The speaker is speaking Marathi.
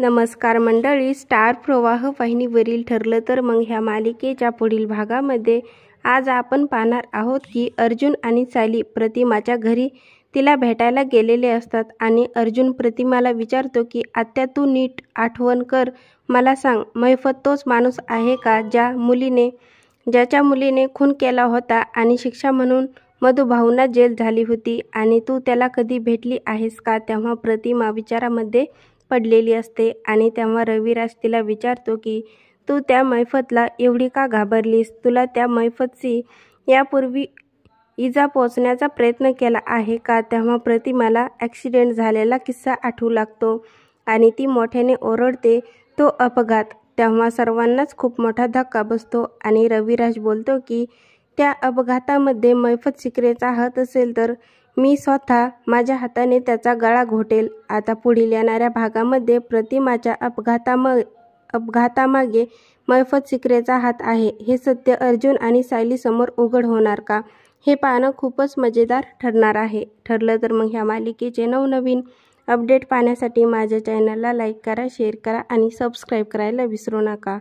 नमस्कार मंडळी, स्टार प्रवाह वाहिनीवरील ठरलं तर मग ह्या मालिकेच्या पुढील भागामध्ये आज आपण पाहणार आहोत की अर्जुन आणि सायली प्रतिमाच्या घरी तिला भेटायला गेलेले असतात आणि अर्जुन प्रतिमाला विचारतो की आत्या, तू नीट आठवण कर, मला सांग, मैफत तोच माणूस आहे का ज्याच्या मुलीने खून केला होता आणि शिक्षा म्हणून मधुभाऊंना जेल झाली होती आणि तू त्याला कधी भेटली आहेस का? तेव्हा प्रतिमा विचारामध्ये पडलेली असते आणि तेव्हा रविराज तिला विचारतो की तू त्या मैफतला एवढी का घाबरलीस? तुला त्या मैफतची यापूर्वी इजा पोचण्याचा प्रयत्न केला आहे का? तेव्हा प्रतिमाला ॲक्सिडेंट झालेला किस्सा आठवू लागतो आणि ती मोठ्याने ओरडते, तो अपघात. तेव्हा सर्वांनाच खूप मोठा धक्का बसतो आणि रविराज बोलतो की त्या अपघातामध्ये मैफत शिकरेचा हात असेल तर मी स्वतः माझ्या हाताने त्याचा गळा घोटेल. आता पुढील येणाऱ्या भागामध्ये प्रतिमाच्या अपघातामागे मैफत शिकरेचा हात आहे, हे सत्य अर्जुन आणि सायली समोर उघड होणार का? हे पाहणं खूपच मजेदार ठरणार आहे. ठरलं तर मग ह्या मालिकेचे नवनवीन अपडेट पाहण्यासाठी माझ्या चॅनलला लाईक करा, शेअर करा आणि सबस्क्राईब करायला विसरू नका.